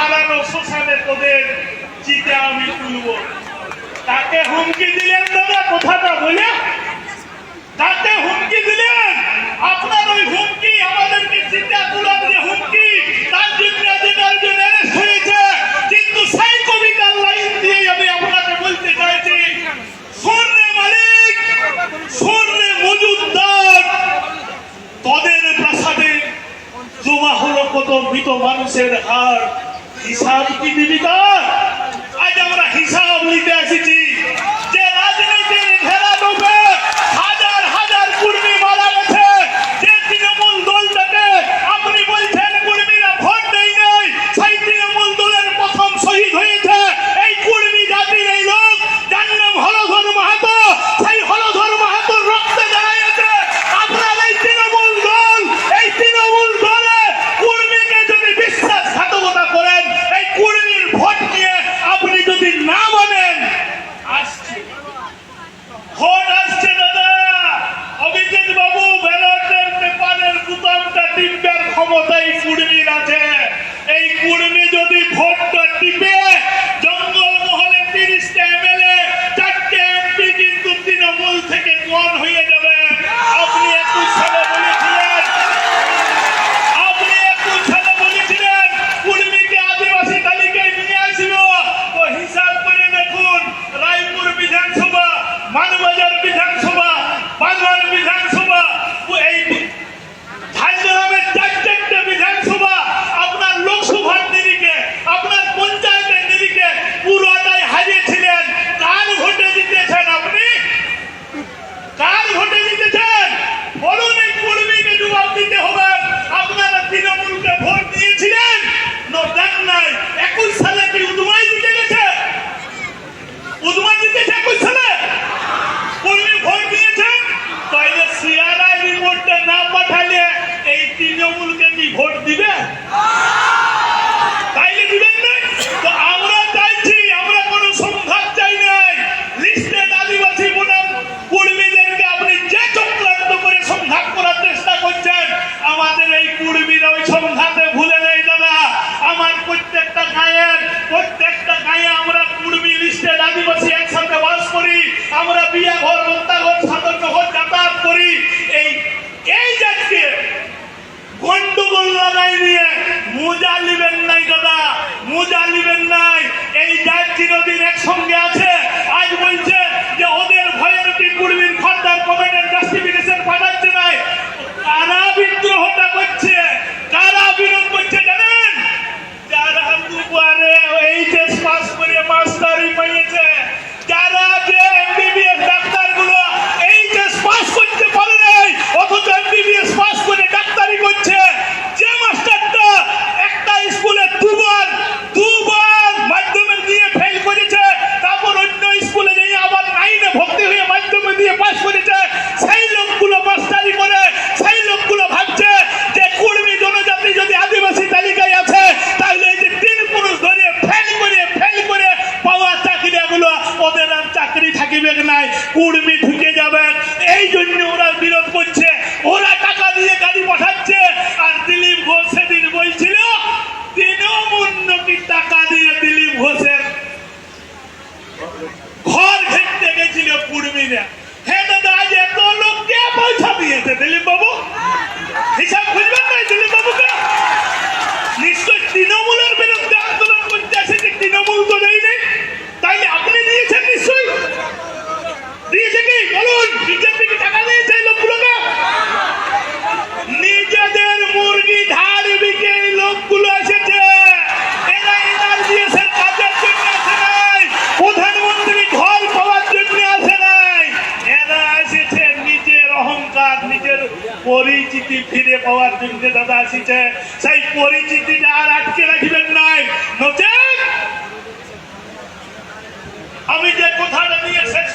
হারানো শ্মশানে তোদের চিতা আমি তুলব। তাকে হুমকি দিলেন দাদা, কথাটা বলে তাকে হুমকি দিলেন। আপনার ওই হুমকি আমাদেরকে চিতা তোলার যে হুমকি, তার জন্য অ্যারেস্ট হয়েছে। কিন্তু সেই কবিতার লাইন দিয়ে আমি আপনাকে বলতে চাইছি, শোন রে মালিক, শোন রে মজুদদার, তোদের প্রাসাদে জমা হলো কত মৃত মানুষের হার, হিসাব কি দিবি তার? আজ আমরা হিসাব নিতে এসেছি যে রাজনীতির ঘেরা ডোবে হাজার হাজার কর্মী মারা গেছে। যে তৃণমূল দলটাকে আপনি বলছেন কর্মীরা ভোট দেয় নাই, সেই তৃণমূল দলের প্রথম শহীদ হয়েছে এই কর্মী জাতির এই লোক, যার নাম হলধর মাহাতো। সেই হলধর মাহাতোর রক্তে দাঁড়িয়েছে আপনার এই তৃণমূল দল। এই তৃণমূল দলে কর্মীকে যদি বিশ্বাসঘাতকতা করেন, এই কর্মীর ভোট নিয়ে আপনি যদি না মানেন, আসছে ভোট আসছে দাদা। অভিজিৎ বাবু, ব্যালটের পেপারের বুতামটা টিপবার ক্ষমতা এই কর্মীর আছে। এই কর্মী যদি ভোটটা টিপে, জঙ্গল মহলে 30টা এমএলএ, 4টে এমপি কিন্তু তৃণমূল থেকে গণ হয়ে যাবে। আপনি 21 সালে বলেছিলেন, আপনি 21 সালে বলেছিলেন কর্মীকে আদিবাসী তালিকায় নিয়ে আসব। তো হিসাব করে দেখুন, রায়পুর বিধানসভা, মানবাজার বিধানসভা, বাংলার বিধানসভা, এই ঝাড়গ্রামের 4টে বিধানসভা, আপনার লোকসভার নিরিখে, আপনার পঞ্চায়েতের নিরিখে পুরোটাই হারিয়েছিলেন। কার ভোটে জিতেছেন আপনি? কার ভোটে জিতেছেন? বলুন, এই কর্মীকে জবাব দিতে হবে। আপনারা তৃণমূলকে ভোট দিয়েছিলেন, দেন নাই। 21 সালে কি উদমাই জিতে গেছে? উদমাই জিতেছে 21 সালে? কর্মী ভোট দিয়েছেন? তাইলে সিআরআই রিপোর্টটা না পাঠালে এই তৃণমূলকে কি ভোট দিবে? তাইলে দিবেন না। তো আমরা চাইছি, আমরা কোনো সংঘাত চাই নাই। লিস্টেড আদিবাসী বনাম কর্মীদেরকে আপনি যে চক্রান্ত করে সংঘাত করার চেষ্টা করছেন, আমাদের এই কর্মীরা ওই সংঘাতে ভুলে নেই দাদা। আমার প্রত্যেকটা গায়ে আমরা কর্মী লিস্টেড আদিবাসী একসাথে বাস করি। আমরা বিয়া ঘর, হত্যা ঘর, সাধারণ ঘর যাতায়াত করি। এই জাতকে গন্ডগোল লাগাই নিয়ে মোজা নিবেন নাই দাদা, মোজা নিবেন নাই। এই জাত চিরদিন একসঙ্গে আছে। আজ বলছে যে ওদের ভয়ের কি কর্মীর ফার্দার কমেন্টের জাস্টিফিকেশন পাঠাচ্ছে নাই। কারা বিদ্রোহটা করছে, কারা বিরোধ করছে জানেন? যারা দুবারে এইচএস পাস করে মাস্টারি পেয়েছে, যারা যে এমবিবিএস ডাক্তারগুলো এইচএস পাস করতে পারে নাই অথচ এমবিবিএস পাস করে ডাক্তারি করছে, যে মাস্টারটা একটা স্কুলে দুবার মাধ্যমে দিয়ে ফেল করেছে, তারপর অন্য স্কুলে গিয়ে আবার 9-এ ভর্তি হয়ে মাধ্যমে দিয়ে পাস করেছে, সেই লোকগুলো মাস্টারি করে, সেই লোকগুলো ভাবছে যে কর্মী জনজাতি যদি আদিবাসী তালিকায় আছে, তাহলে এই যে 3 পুরুষ ধরে ফেল করে পাওয়া চাকরিগুলো ওদের আর চাকরি থাকিবে নাই, কর্মী ঢুকে যাবে। এই জন্য ওরা বিরোধ করছে, ওরা টাকা দিয়ে গাড়ি পাঠাচ্ছে। আর দিলীপ ঘোষ সেদিন বলছিল তৃণমূল নাকি টাকা দিয়ে দিলীপ ঘোষের ঘর ঘেরতে গেছিল কর্মীরা। হ্যাঁ দাদা, আজ এত লোক কে পয়সা দিয়েছে দিলীপ বাবু? হিসাব খুঁজবেন না দিলীপ বাবুকে? নিশ্চয় তৃণমূলের বিরুদ্ধে আন্দোলন করতে এসেছে, তৃণমূল তো নেই নেই, তাইলে আপনি দিয়েছেন নিশ্চয়ই। দিয়েছে কি বলুন? বিজেপি কি টাকা দিয়েছে এই লোকগুলোকে? নিজেদের মুরগি ধার বিকে এই লোকগুলো এসেছে। এরা এনআরজিএসের কাজের জন্য আসে নাই, প্রধানমন্ত্রী ঘর পাওয়ার জন্য আসে নাই। এরা এসেছে নিজের অহংকার, নিজের পরিচিতি ফিরে পাওয়ার জন্য দাদা এসেছে। সেই পরিচিতিটা আর আটকে রাখবেন নাই, নচেত আমি যে কথাটা নিয়ে শেষ